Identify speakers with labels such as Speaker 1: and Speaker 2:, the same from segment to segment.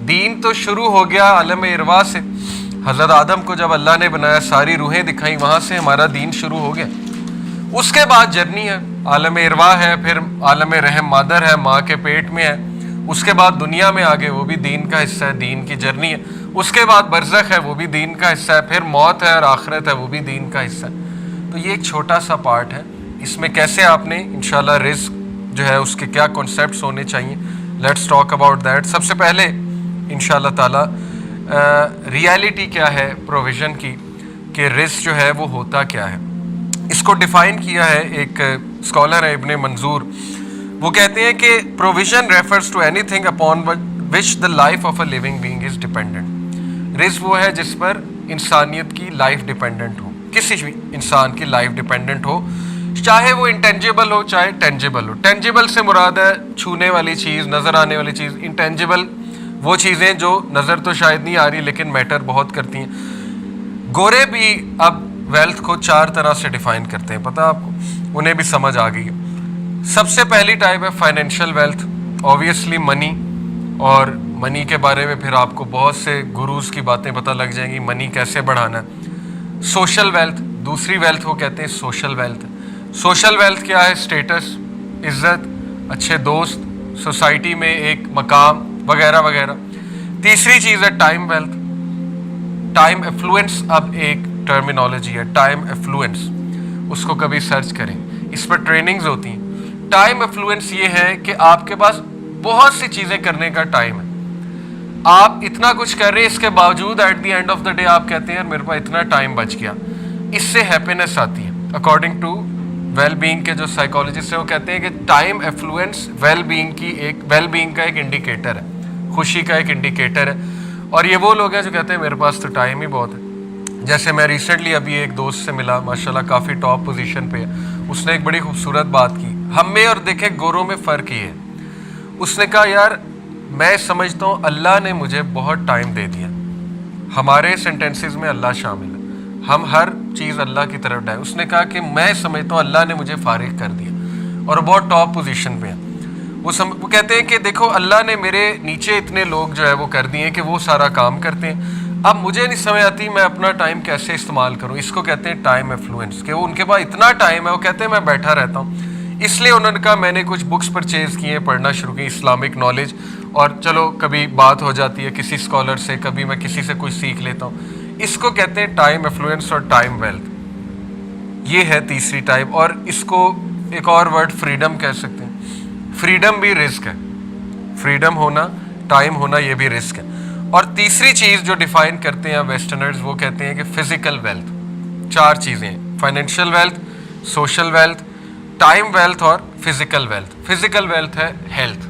Speaker 1: دین تو شروع ہو گیا عالم اروا سے. حضرت آدم کو جب اللہ نے بنایا ساری روحیں دکھائیں, وہاں سے ہمارا دین شروع ہو گیا. اس کے بعد جرنی ہے, عالم اروا ہے, پھر عالم رحم مادر ہے, ماں کے پیٹ میں ہے, اس کے بعد دنیا میں آگے وہ بھی دین کا حصہ ہے, دین کی جرنی ہے. اس کے بعد برزخ ہے, وہ بھی دین کا حصہ ہے, پھر موت ہے اور آخرت ہے, وہ بھی دین کا حصہ ہے. تو یہ ایک چھوٹا سا پارٹ ہے. اس میں کیسے آپ نے انشاءاللہ رزق جو ہے اس کے کیا کنسیپٹس ہونے چاہیے, لیٹس ٹاک اباؤٹ دیٹ. سب سے پہلے انشاءاللہ تعالی ریالٹی کیا ہے پروویژن کی, کہ رزق جو ہے وہ ہوتا کیا ہے. اس کو ڈیفائن کیا ہے ایک اسکالر ہے ابن منظور. وہ کہتے ہیں کہ provision refers to anything upon which the life of a living being is dependent. رزق وہ ہے جس پر انسانیت کی لائف ڈیپینڈنٹ ہو, کسی بھی انسان کی لائف ڈیپینڈنٹ ہو, چاہے وہ انٹینجیبل ہو چاہے ٹینجیبل ہو. ٹینجیبل سے مراد ہے چھونے والی چیز, نظر آنے والی چیز. انٹینجیبل وہ چیزیں جو نظر تو شاید نہیں آ رہی لیکن میٹر بہت کرتی ہیں. گورے بھی اب ویلتھ کو 4 طرح سے ڈیفائن کرتے ہیں, پتہ آپ کو, انہیں بھی سمجھ آ گئی ہے. سب سے پہلی ٹائپ ہے فائنینشیل ویلتھ, اوبویسلی منی. اور منی کے بارے میں پھر آپ کو بہت سے گروز کی باتیں پتہ لگ جائیں گی, منی کیسے بڑھانا ہے. سوشل ویلتھ, دوسری ویلتھ وہ کہتے ہیں سوشل ویلتھ. سوشل ویلتھ کیا ہے؟ اسٹیٹس, عزت, اچھے دوست, سوسائٹی میں ایک مقام وغیرہ وغیرہ. تیسری چیز ہے ٹائم ویلتھ, ٹائم ایفلوئنس. اب ایک ٹرمینالوجی ہے ٹائم ایفلوئنس, اس کو کبھی سرچ کریں, اس پر ٹریننگز ہوتی ہیں. ٹائم ایفلوئنس یہ ہے کہ آپ کے پاس بہت سی چیزیں کرنے کا ٹائم ہے, آپ اتنا کچھ کر رہے ہیں, اس کے باوجود at the end of the day آپ کہتے ہیں میرے پاس اتنا ٹائم بچ گیا. اس سے ہیپینس آتی ہے. اکارڈنگ ٹو ویل بینگ کے جو سائیکالوجسٹ ہیں وہ کہتے ہیں کہ ٹائم ایفلوئنس ویل بینگ کا ایک انڈیکیٹر ہے, خوشی کا ایک انڈیکیٹر ہے. اور یہ وہ لوگ ہیں جو کہتے ہیں میرے پاس تو ٹائم ہی بہت ہے. جیسے میں ریسنٹلی ابھی ایک دوست سے ملا, ماشاءاللہ کافی ٹاپ پوزیشن پہ ہے. اس نے ایک بڑی خوبصورت بات کی, ہم میں اور دیکھیں گوروں میں فرق یہ ہے. اس نے کہا یار میں سمجھتا ہوں اللہ نے مجھے بہت ٹائم دے دیا. ہمارے سینٹینسز میں اللہ شامل ہے, ہم ہر چیز اللہ کی طرف ڈائیں. اس نے کہا کہ میں سمجھتا ہوں اللہ نے مجھے فارغ کر دیا, اور بہت ٹاپ پوزیشن پہ ہے. وہ کہتے ہیں کہ دیکھو اللہ نے میرے نیچے اتنے لوگ جو ہے وہ کر دیے کہ وہ سارا کام کرتے ہیں, اب مجھے نہیں سمجھ آتی میں اپنا ٹائم کیسے استعمال کروں. اس کو کہتے ہیں ٹائم ایفلوئنس, کہ وہ ان کے پاس اتنا ٹائم ہے, وہ کہتے ہیں میں بیٹھا رہتا ہوں. اس لیے انہوں نے کہا میں نے کچھ بکس پرچیز کی ہیں, پڑھنا شروع کی, اسلامک نالج, اور چلو کبھی بات ہو جاتی ہے کسی اسکالر سے, کبھی میں کسی سے کچھ سیکھ لیتا ہوں. اس کو کہتے ہیں ٹائم ایفلوئنس اور ٹائم ویلتھ. یہ ہے تیسری ٹائپ. اور اس کو ایک اور ورڈ فریڈم کہہ سکتے ہیں. فریڈم بھی رزق ہے, فریڈم ہونا, ٹائم ہونا, یہ بھی رزق ہے. اور تیسری چیز جو ڈیفائن کرتے ہیں ویسٹرنرز, وہ کہتے ہیں کہ فزیکل ویلتھ. 4 چیزیں ہیں, financial wealth, social wealth, time wealth اور فزیکل ویلتھ. فزیکل ویلتھ ہے ہیلتھ.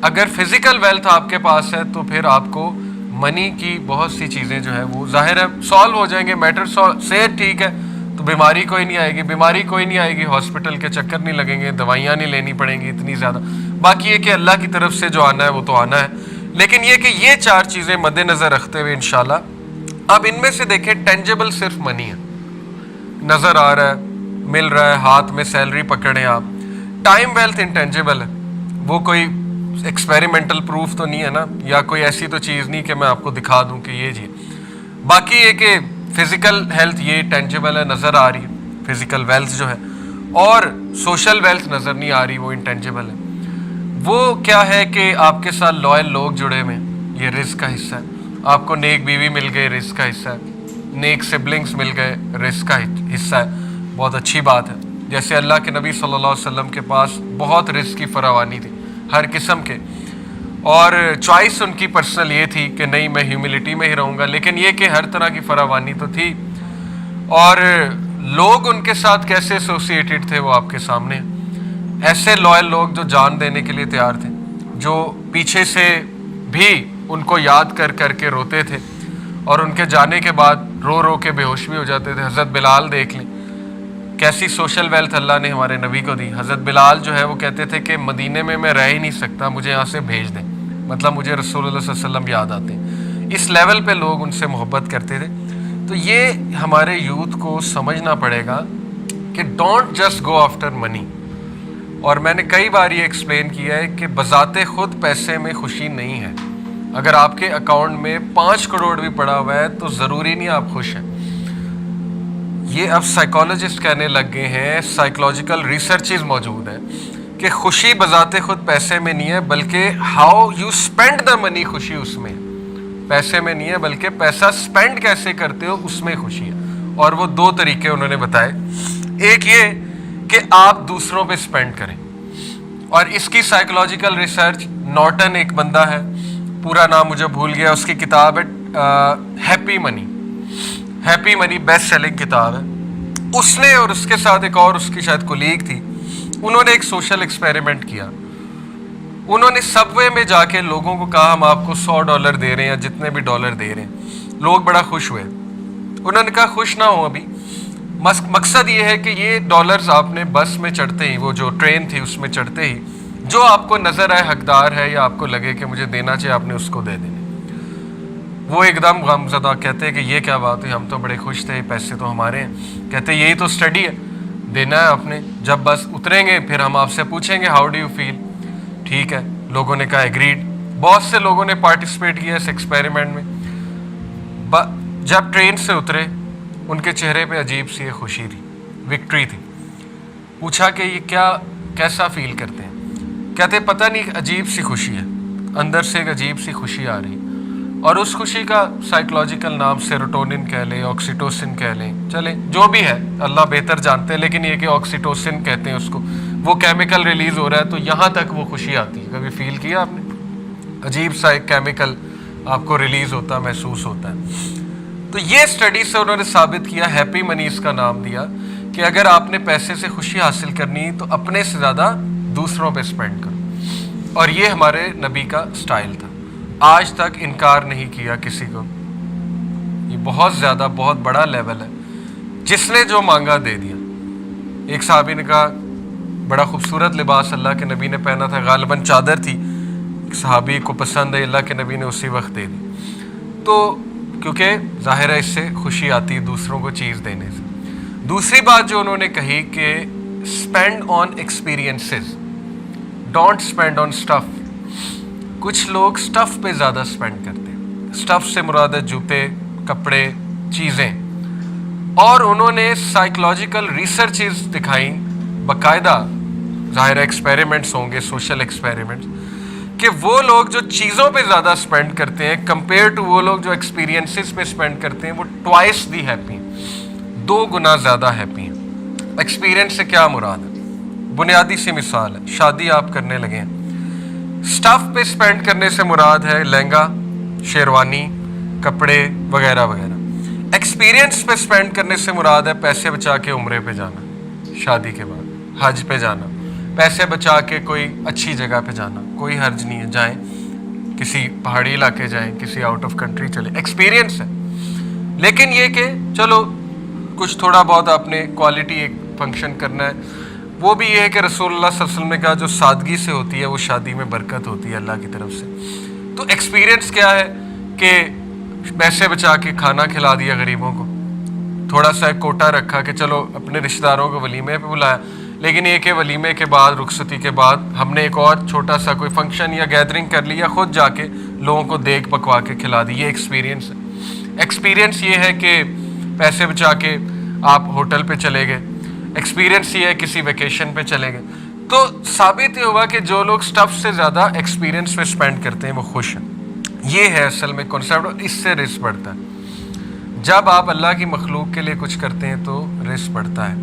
Speaker 1: اگر فزیکل ویلتھ آپ کے پاس ہے تو پھر آپ کو منی کی بہت سی چیزیں جو ہے وہ ظاہر ہے سالو ہو جائیں گے. میٹر صحت ٹھیک ہے تو بیماری کوئی نہیں آئے گی, بیماری کوئی نہیں آئے گی, ہاسپٹل کے چکر نہیں لگیں گے, دوائیاں نہیں لینی پڑیں گی اتنی زیادہ. باقی یہ کہ اللہ کی طرف سے جو آنا ہے وہ تو آنا ہے. لیکن یہ کہ یہ 4 چیزیں مد نظر رکھتے ہوئے انشاءاللہ اب ان میں سے دیکھیں ٹینجیبل صرف منی ہے, نظر آ رہا ہے, مل رہا ہے, ہاتھ میں سیلری پکڑیں آپ. ٹائم ویلتھ انٹینجیبل ہے, وہ کوئی ایکسپیریمنٹل پروف تو نہیں ہے نا, یا کوئی ایسی تو چیز نہیں کہ میں آپ کو دکھا دوں کہ یہ جی. باقی یہ کہ فزیکل ہیلتھ یہ ٹینجیبل ہے, نظر آ رہی ہے فزیکل ویلتھ جو ہے, اور سوشل ویلتھ نظر نہیں آ رہی, وہ انٹینجیبل ہے. وہ کیا ہے کہ آپ کے ساتھ لوئل لوگ جڑے ہوئے, یہ رزق کا حصہ ہے. آپ کو نیک بیوی مل گئے, رزق کا حصہ ہے. نیک سبلنگس مل گئے, رزق کا حصہ ہے. بہت اچھی بات ہے. جیسے اللہ کے نبی صلی اللہ علیہ وسلم کے پاس بہت رزق کی فراوانی تھی ہر قسم کے, اور چوائس ان کی پرسنل یہ تھی کہ نہیں میں ہیوملٹی میں ہی رہوں گا, لیکن یہ کہ ہر طرح کی فراوانی تو تھی. اور لوگ ان کے ساتھ کیسے ایسوسیٹڈ تھے وہ آپ کے سامنے. ایسے لوئل لوگ جو جان دینے کے لیے تیار تھے, جو پیچھے سے بھی ان کو یاد کر کر کے روتے تھے, اور ان کے جانے کے بعد رو رو کے بے ہوش بھی ہو جاتے تھے. حضرت بلال دیکھ لیں کیسی سوشل ویلتھ اللہ نے ہمارے نبی کو دی. حضرت بلال جو ہے وہ کہتے تھے کہ مدینے میں رہ ہی نہیں سکتا, مجھے یہاں سے بھیج دیں, مطلب مجھے رسول اللہ صلی اللہ علیہ وسلم یاد آتے ہیں. اس لیول پہ لوگ ان سے محبت کرتے تھے. تو یہ ہمارے یوتھ کو سمجھنا پڑے گا کہ ڈونٹ جسٹ گو آفٹر منی. اور میں نے کئی بار یہ ایکسپلین کیا ہے کہ بذات خود پیسے میں خوشی نہیں ہے. اگر آپ کے اکاؤنٹ میں 5 کروڑ بھی پڑا ہوا ہے تو ضروری نہیں آپ خوش ہیں. یہ اب سائیکالوجسٹ کہنے لگ گئے ہیں, سائیکولوجیکل ریسرچز موجود ہیں کہ خوشی بذات خود پیسے میں نہیں ہے, بلکہ ہاؤ یو اسپینڈ دا منی خوشی اس میں. پیسے میں نہیں ہے بلکہ پیسہ اسپینڈ کیسے کرتے ہو اس میں خوشی ہے. اور وہ 2 طریقے انہوں نے بتائے. ایک یہ کہ آپ دوسروں پہ اسپینڈ کریں, اور اس کی سائیکولوجیکل ریسرچ, نارٹن ایک بندہ ہے, پورا نام مجھے بھول گیا, اس کی کتاب ہے ہیپی منی. ہیپی منی بیسٹ سیلنگ کتاب ہے. اس نے اور اس کے ساتھ ایک اور اس کی شاید کولیگ تھی, انہوں نے ایک سوشل ایکسپیریمنٹ کیا. انہوں نے سب وے میں جا کے لوگوں کو کہا ہم آپ کو $100 دے رہے ہیں یا جتنے بھی ڈالر دے رہے ہیں. لوگ بڑا خوش ہوئے. انہوں نے کہا خوش نہ ہو ابھی, مقصد یہ ہے کہ یہ ڈالرز آپ نے بس میں چڑھتے ہی, وہ جو ٹرین تھی اس میں چڑھتے ہی, جو آپ کو نظر آئے حقدار ہے یا آپ کو لگے کہ مجھے دینا چاہیے, آپ نے اس کو دے دینے. وہ ایک دم غم زدہ, کہتے ہیں کہ یہ کیا بات ہے, ہم تو بڑے خوش تھے, پیسے تو ہمارے ہیں. کہتے ہیں یہی تو اسٹڈی ہے, دینا ہے آپ نے. جب بس اتریں گے پھر ہم آپ سے پوچھیں گے ہاؤ ڈو یو فیل. ٹھیک ہے, لوگوں نے کہا ایگریڈ. بہت سے لوگوں نے پارٹیسپیٹ کیا اس ایکسپیریمنٹ میں. جب ٹرین سے اترے ان کے چہرے پہ عجیب سی ایک خوشی تھی, وکٹری تھی. پوچھا کہ یہ کیسا فیل کرتے ہیں. کہتے پتہ نہیں, عجیب سی خوشی ہے, اندر سے ایک عجیب سی خوشی آ رہی. اور اس خوشی کا سائیکولوجیکل نام سیروٹونن کہہ لیں, آکسیٹوسن کہہ لیں, چلیں جو بھی ہے اللہ بہتر جانتے ہیں, لیکن یہ کہ آکسیٹوسن کہتے ہیں اس کو. وہ کیمیکل ریلیز ہو رہا ہے تو یہاں تک وہ خوشی آتی ہے. کبھی فیل کیا آپ نے؟ عجیب سا ایک کیمیکل آپ کو ریلیز ہوتا, محسوس ہوتا ہے. تو یہ اسٹڈی سے انہوں نے ثابت کیا, ہیپی منی اس کا نام دیا, کہ اگر آپ نے پیسے سے خوشی حاصل کرنی تو اپنے سے زیادہ دوسروں پہ اسپینڈ کرو. اور یہ ہمارے نبی کا سٹائل تھا, آج تک انکار نہیں کیا کسی کو. یہ بہت زیادہ بہت بڑا لیول ہے, جس نے جو مانگا دے دیا. ایک صحابی نے کہا بڑا خوبصورت لباس اللہ کے نبی نے پہنا تھا, غالباً چادر تھی, صحابی کو پسند ہے, اللہ کے نبی نے اسی وقت دے دی. تو کیونکہ ظاہر ہے اس سے خوشی آتی ہے دوسروں کو چیز دینے سے. دوسری بات جو انہوں نے کہی کہ spend on experiences, don't spend on stuff. کچھ لوگ اسٹف پہ زیادہ اسپینڈ کرتے ہیں. اسٹف سے مراد ہے جوتے, کپڑے, چیزیں. اور انہوں نے سائیکولوجیکل ریسرچز دکھائیں باقاعدہ, ظاہر ایکسپیریمنٹس ہوں گے, سوشل ایکسپیریمنٹس, کہ وہ لوگ جو چیزوں پہ زیادہ اسپینڈ کرتے ہیں کمپیئر ٹو وہ لوگ جو ایکسپیرینسز پہ اسپینڈ کرتے ہیں, وہ ٹوائس دی ہیپی ہیں, 2 گنا زیادہ ہیپی ہیں. ایکسپیرینس سے کیا مراد ہے؟ بنیادی سی مثال ہے, شادی آپ کرنے لگے ہیں, اسٹف پہ اسپینڈ کرنے سے مراد ہے لہنگا, شیروانی, کپڑے وغیرہ وغیرہ. ایکسپیرینس پہ اسپینڈ کرنے سے مراد ہے پیسے بچا کے عمرے پہ جانا, شادی کے بعد حج پہ جانا, پیسے بچا کے کوئی اچھی جگہ پہ جانا. کوئی حرج نہیں ہے, جائیں کسی پہاڑی علاقے جائیں, کسی آؤٹ آف کنٹری چلیں, ایکسپیرینس ہے. لیکن یہ کہ چلو کچھ تھوڑا بہت آپ نے کوالٹی ایک فنکشن کرنا ہے, وہ بھی یہ ہے کہ رسول اللہ صلی اللہ علیہ وسلم نے کہا جو سادگی سے ہوتی ہے وہ شادی میں برکت ہوتی ہے اللہ کی طرف سے. تو ایکسپیرینس کیا ہے کہ پیسے بچا کے کھانا کھلا دیا غریبوں کو, تھوڑا سا ایک کوٹا رکھا کہ چلو اپنے رشتہ داروں کو ولیمے پہ بلایا, لیکن یہ کہ ولیمے کے بعد, رخصتی کے بعد ہم نے ایک اور چھوٹا سا کوئی فنکشن یا گیدرنگ کر لی, یا خود جا کے لوگوں کو دیگ پکوا کے کھلا دی. یہ ایکسپیرینس ہے. ایکسپیرینس یہ ہے کہ پیسے بچا کے آپ ہوٹل پہ چلے گئے. ایکسپیرینس یہ ہے کسی ویکیشن پہ چلے گئے. تو ثابت یہ ہوا کہ جو لوگ اسٹف سے زیادہ ایکسپیرینس پہ اسپینڈ کرتے ہیں وہ خوش ہیں. یہ ہے اصل میں کنسیپٹ, اور اس سے رزق بڑھتا ہے. جب آپ اللہ کی مخلوق کے لیے کچھ کرتے ہیں تو رزق بڑھتا ہے.